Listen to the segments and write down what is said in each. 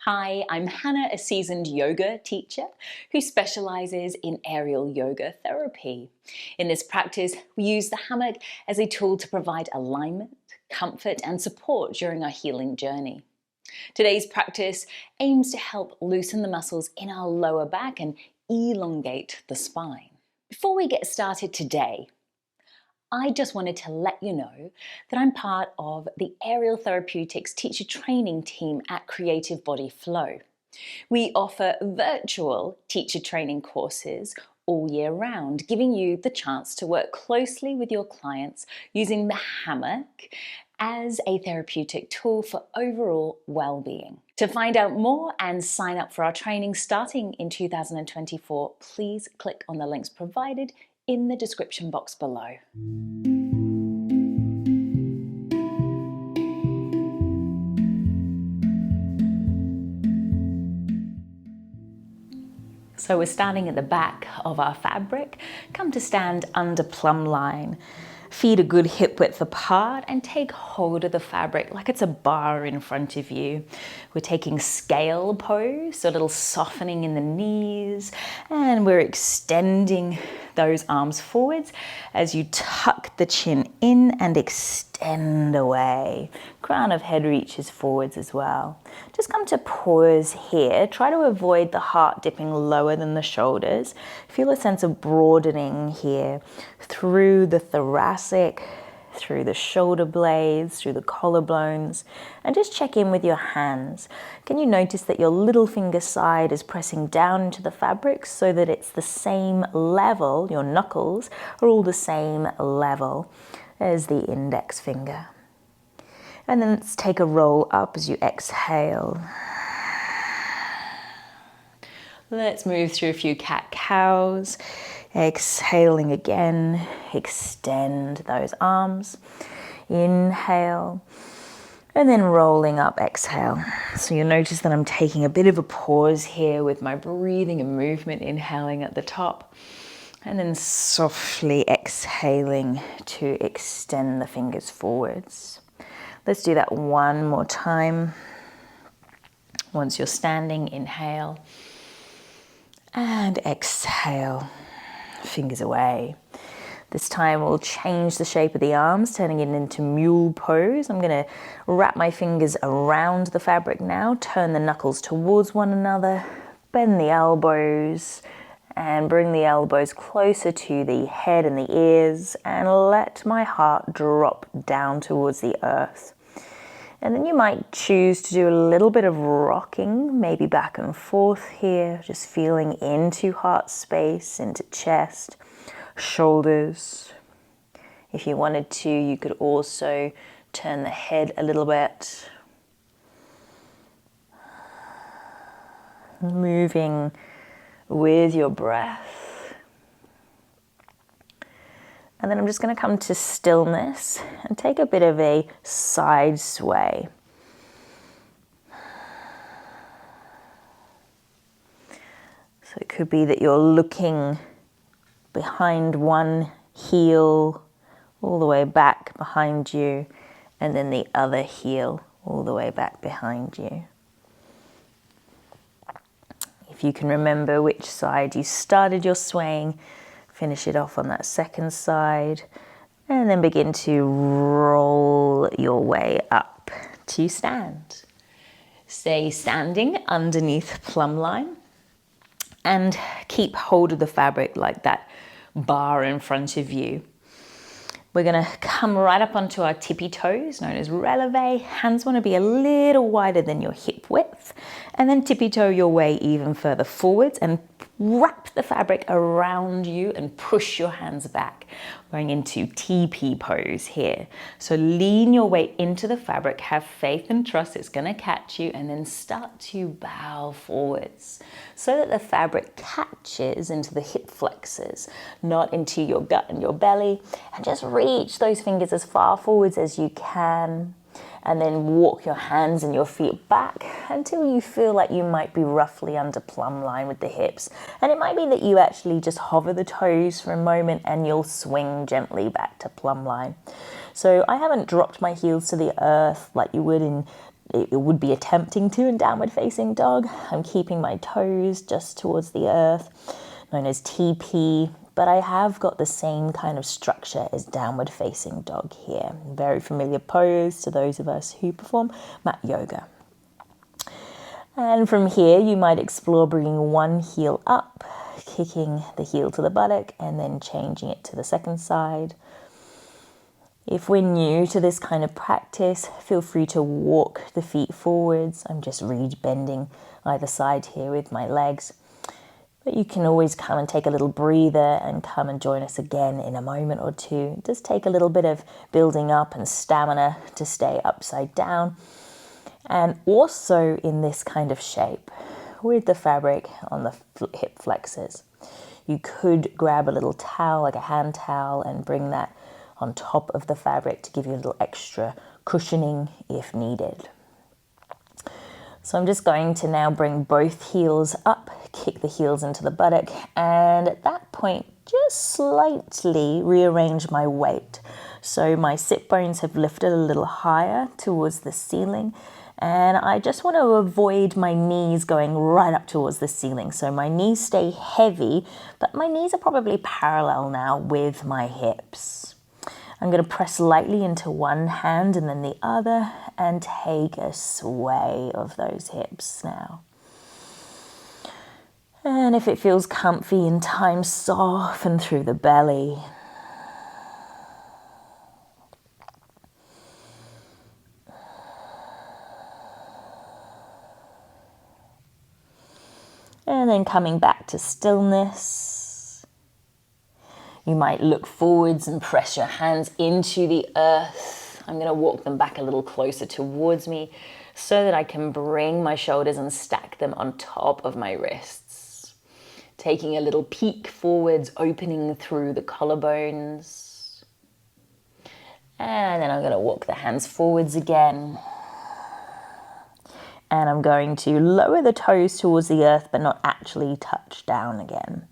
Hi, I'm Hannah, a seasoned yoga teacher who specializes in aerial yoga therapy. In this practice, we use the hammock as a tool to provide alignment, comfort, and support during our healing journey. Today's practice aims to help loosen the muscles in our lower back and elongate the spine. Before we get started today, I just wanted to let you know that I'm part of the Aerial Therapeutics teacher training team at Creative Body Flow. We offer virtual teacher training courses all year round, giving you the chance to work closely with your clients using the hammock as a therapeutic tool for overall well-being. To find out more and sign up for our training starting in 2024, please click on the links provided in the description box below. So we're starting at the back of our fabric. Come to stand under plumb line. Feet a good hip width apart and take hold of the fabric like it's a bar in front of you. We're taking scale pose, so a little softening in the knees, and we're extending those arms forwards as you tuck the chin in and extend away. Crown of head reaches forwards as well. Just come to pause here. Try to avoid the heart dipping lower than the shoulders. Feel a sense of broadening here through the thoracic, through the shoulder blades, through the collarbones, and just check in with your hands. Can you notice that your little finger side is pressing down into the fabric so that it's the same level, your knuckles are all the same level as the index finger. And then let's take a roll up as you exhale. Let's move through a few cat-cows. Exhaling again, extend those arms. Inhale, and then rolling up, exhale. So you'll notice that I'm taking a bit of a pause here with my breathing and movement, inhaling at the top, and then softly exhaling to extend the fingers forwards. Let's do that one more time. Once you're standing, inhale, and exhale. Fingers away. This time we'll change the shape of the arms, turning it into mule pose. I'm going to wrap my fingers around the fabric now, turn the knuckles towards one another, bend the elbows, and bring the elbows closer to the head and the ears, and let my heart drop down towards the earth. And then you might choose to do a little bit of rocking, maybe back and forth here, just feeling into heart space, into chest, shoulders. If you wanted to, you could also turn the head a little bit. Moving with your breath. And then I'm just going to come to stillness and take a bit of a side sway. So it could be that you're looking behind one heel all the way back behind you, and then the other heel all the way back behind you. If you can remember which side you started your swaying, finish it off on that second side, and then begin to roll your way up to stand. Stay standing underneath plumb line and keep hold of the fabric like that bar in front of you. We're going to come right up onto our tippy toes, known as releve. Hands want to be a little wider than your hip width, and then tippy toe your way even further forwards and wrap the fabric around you and push your hands back, going into TP pose here. So lean your weight into the fabric, have faith and trust it's going to catch you, and then start to bow forwards so that the fabric catches into the hip flexors, not into your gut and your belly, and just reach those fingers as far forwards as you can. And then walk your hands and your feet back until you feel like you might be roughly under plumb line with the hips. And it might be that you actually just hover the toes for a moment and you'll swing gently back to plumb line. So I haven't dropped my heels to the earth like you would in it would be attempting to in downward facing dog. I'm keeping my toes just towards the earth, known as TP, but I have got the same kind of structure as downward facing dog here. Very familiar pose to those of us who perform mat yoga. And from here, you might explore bringing one heel up, kicking the heel to the buttock, and then changing it to the second side. If we're new to this kind of practice, feel free to walk the feet forwards. I'm just bending either side here with my legs. But you can always come and take a little breather and come and join us again in a moment or two. It does take a little bit of building up and stamina to stay upside down. And also in this kind of shape with the fabric on the hip flexors. You could grab a little towel, like a hand towel, and bring that on top of the fabric to give you a little extra cushioning if needed. So I'm just going to now bring both heels up, kick the heels into the buttock, and at that point, just slightly rearrange my weight. So my sit bones have lifted a little higher towards the ceiling, and I just want to avoid my knees going right up towards the ceiling. So my knees stay heavy, but my knees are probably parallel now with my hips. I'm going to press lightly into one hand and then the other and take a sway of those hips now. And if it feels comfy in time, soften through the belly. And then coming back to stillness. You might look forwards and press your hands into the earth. I'm going to walk them back a little closer towards me so that I can bring my shoulders and stack them on top of my wrists. Taking a little peek forwards, opening through the collarbones. And then I'm going to walk the hands forwards again. And I'm going to lower the toes towards the earth, but not actually touch down again.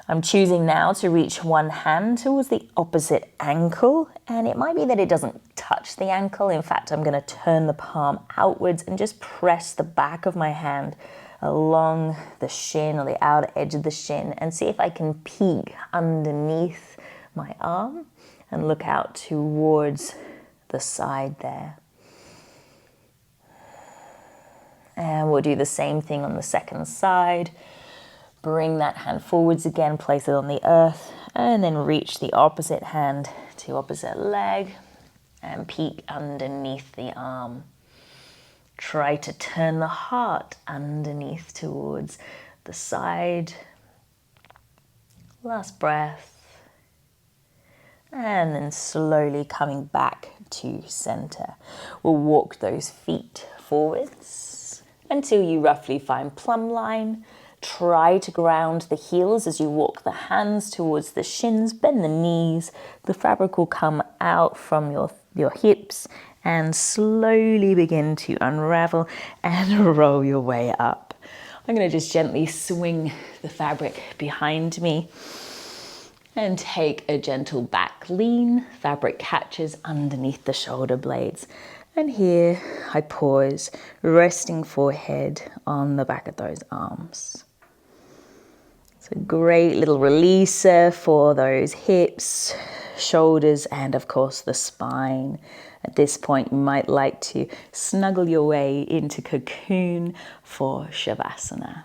I'm choosing now to reach one hand towards the opposite ankle, and it might be that it doesn't touch the ankle. In fact, I'm going to turn the palm outwards and just press the back of my hand along the shin or the outer edge of the shin and see if I can peek underneath my arm and look out towards the side there. And we'll do the same thing on the second side. Bring that hand forwards again, place it on the earth, and then reach the opposite hand to opposite leg and peek underneath the arm. Try to turn the heart underneath towards the side. Last breath. And then slowly coming back to center. We'll walk those feet forwards until you roughly find plumb line. Try to ground the heels as you walk the hands towards the shins, bend the knees. The fabric will come out from your hips and slowly begin to unravel and roll your way up. I'm going to just gently swing the fabric behind me and take a gentle back lean. Fabric catches underneath the shoulder blades. And here I pause, resting forehead on the back of those arms. It's a great little releaser for those hips, shoulders, and of course the spine. At this point, you might like to snuggle your way into cocoon for Savasana.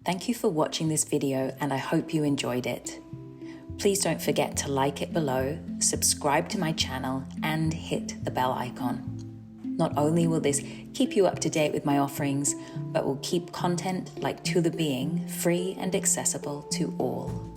Thank you for watching this video, and I hope you enjoyed it. Please don't forget to like it below, subscribe to my channel, and hit the bell icon. Not only will this keep you up to date with my offerings, but will keep content like Tula being free and accessible to all.